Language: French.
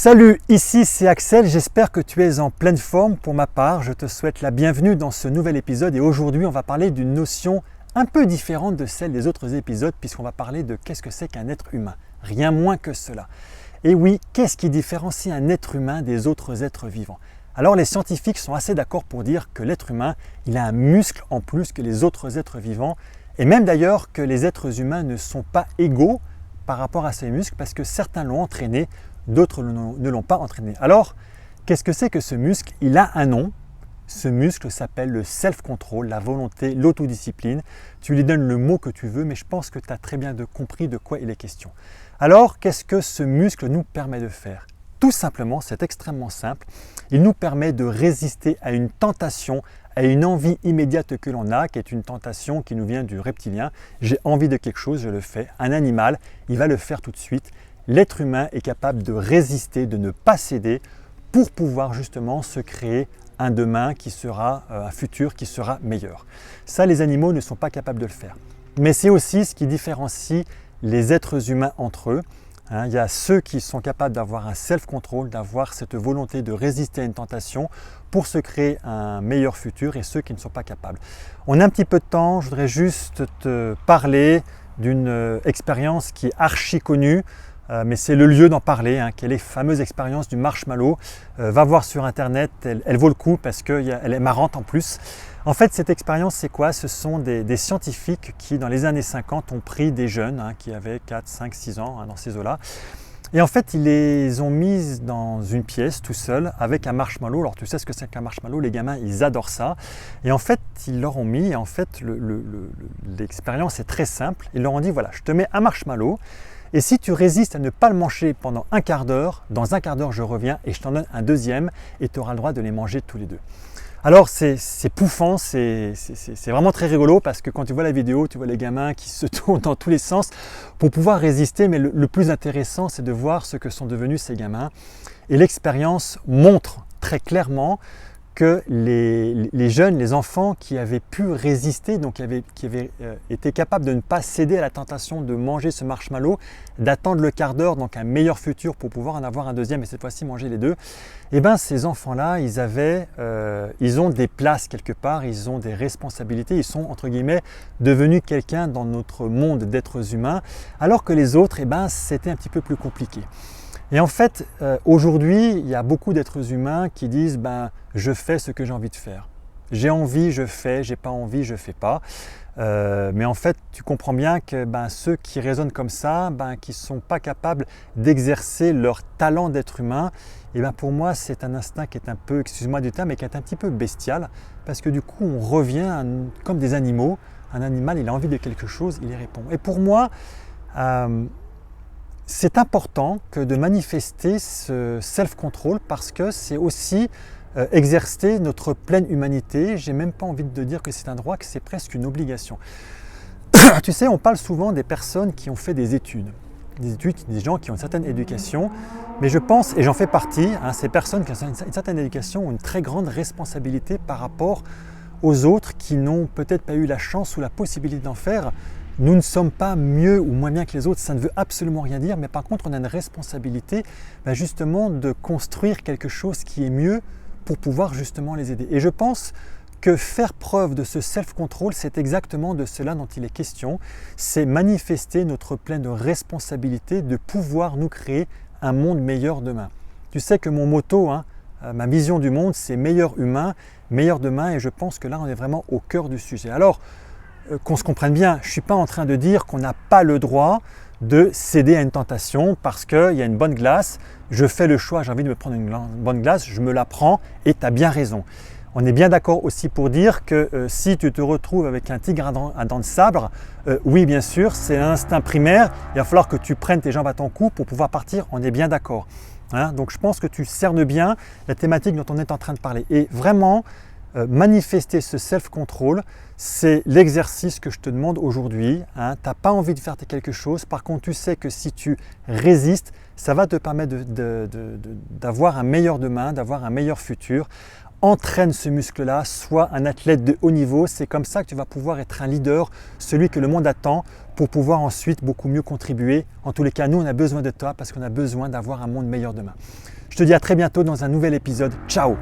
Salut, ici c'est Axel, j'espère que tu es en pleine forme. Pour ma part, je te souhaite la bienvenue dans ce nouvel épisode et aujourd'hui on va parler d'une notion un peu différente de celle des autres épisodes puisqu'on va parler de qu'est-ce que c'est qu'un être humain, rien moins que cela. Et oui, qu'est-ce qui différencie un être humain des autres êtres vivants? Alors les scientifiques sont assez d'accord pour dire que l'être humain, il a un muscle en plus que les autres êtres vivants et même d'ailleurs que les êtres humains ne sont pas égaux par rapport à ces muscles parce que certains l'ont entraîné, d'autres ne l'ont pas entraîné. Alors, qu'est-ce que c'est que ce muscle? Il a un nom. Ce muscle s'appelle le self-control, la volonté, l'autodiscipline. Tu lui donnes le mot que tu veux, mais je pense que tu as très bien compris de quoi il est question. Alors, qu'est-ce que ce muscle nous permet de faire? Tout simplement, c'est extrêmement simple. Il nous permet de résister à une tentation, à une envie immédiate que l'on a, qui est une tentation qui nous vient du reptilien. J'ai envie de quelque chose, je le fais. Un animal, il va le faire tout de suite. L'être humain est capable de résister, de ne pas céder pour pouvoir justement se créer un demain qui sera, un futur qui sera meilleur. Ça, les animaux ne sont pas capables de le faire. Mais c'est aussi ce qui différencie les êtres humains entre eux. Il y a ceux qui sont capables d'avoir un self-control, d'avoir cette volonté de résister à une tentation pour se créer un meilleur futur et ceux qui ne sont pas capables. On a un petit peu de temps, je voudrais juste te parler d'une expérience qui est archi connue. Mais c'est le lieu d'en parler, qui est les fameuses expériences du marshmallow. Va voir sur internet, elle vaut le coup parce qu'elle est marrante en plus. En fait, cette expérience, c'est quoi? Ce sont des scientifiques qui, dans les années 50, ont pris des jeunes qui avaient 4, 5, 6 ans, dans ces eaux-là. Et en fait, ils les ont mis dans une pièce tout seuls avec un marshmallow. Alors, tu sais ce que c'est qu'un marshmallow? Les gamins, ils adorent ça. Et en fait, ils leur ont mis, l'expérience est très simple. Ils leur ont dit, voilà, je te mets un marshmallow. Et si tu résistes à ne pas le manger pendant un quart d'heure, dans un quart d'heure je reviens et je t'en donne un deuxième et tu auras le droit de les manger tous les deux. Alors c'est pouffant, c'est vraiment très rigolo parce que quand tu vois la vidéo, tu vois les gamins qui se tournent dans tous les sens pour pouvoir résister. Mais le plus intéressant, c'est de voir ce que sont devenus ces gamins. Et l'expérience montre très clairement que les jeunes, les enfants qui avaient pu résister, donc qui avaient été capables de ne pas céder à la tentation de manger ce marshmallow, d'attendre le quart d'heure, donc un meilleur futur pour pouvoir en avoir un deuxième et cette fois-ci manger les deux, et bien ces enfants-là, ils ont des places quelque part, ils ont des responsabilités, ils sont entre guillemets devenus quelqu'un dans notre monde d'êtres humains, alors que les autres, c'était un petit peu plus compliqué. Et en fait, aujourd'hui, il y a beaucoup d'êtres humains qui disent je fais ce que j'ai envie de faire. J'ai envie, je fais, j'ai pas envie, je fais pas. Mais en fait, tu comprends bien que ceux qui raisonnent comme ça, qui ne sont pas capables d'exercer leur talent d'être humain, et pour moi, c'est un instinct qui est un peu, excuse-moi du terme, mais qui est un petit peu bestial, parce que du coup, on revient comme des animaux. Un animal, il a envie de quelque chose, il y répond. Et pour moi, c'est important que de manifester ce self-control parce que c'est aussi exercer notre pleine humanité. J'ai même pas envie de dire que c'est un droit, que c'est presque une obligation. Tu sais, on parle souvent des personnes qui ont fait des études, des gens qui ont une certaine éducation, mais je pense, et j'en fais partie, ces personnes qui ont une certaine éducation ont une très grande responsabilité par rapport aux autres qui n'ont peut-être pas eu la chance ou la possibilité d'en faire. Nous ne sommes pas mieux ou moins bien que les autres, ça ne veut absolument rien dire, mais par contre on a une responsabilité justement de construire quelque chose qui est mieux pour pouvoir justement les aider. Et je pense que faire preuve de ce self-control, c'est exactement de cela dont il est question, c'est manifester notre pleine responsabilité de pouvoir nous créer un monde meilleur demain. Tu sais que mon motto, ma vision du monde, c'est meilleur humain, meilleur demain, et je pense que là on est vraiment au cœur du sujet. Alors, qu'on se comprenne bien, je ne suis pas en train de dire qu'on n'a pas le droit de céder à une tentation parce qu'il y a une bonne glace, je fais le choix, j'ai envie de me prendre une bonne glace, je me la prends et tu as bien raison. On est bien d'accord aussi pour dire que si tu te retrouves avec un tigre à dents de sabre, oui bien sûr, c'est un instinct primaire, il va falloir que tu prennes tes jambes à ton cou pour pouvoir partir, on est bien d'accord. Donc je pense que tu cernes bien la thématique dont on est en train de parler. Et vraiment, manifester ce self-control, c'est l'exercice que je te demande aujourd'hui. Tu n'as pas envie de faire quelque chose, par contre tu sais que si tu résistes, ça va te permettre d'avoir un meilleur demain, d'avoir un meilleur futur. Entraîne ce muscle-là, sois un athlète de haut niveau, c'est comme ça que tu vas pouvoir être un leader, celui que le monde attend pour pouvoir ensuite beaucoup mieux contribuer. En tous les cas, nous on a besoin de toi parce qu'on a besoin d'avoir un monde meilleur demain. Je te dis à très bientôt dans un nouvel épisode. Ciao!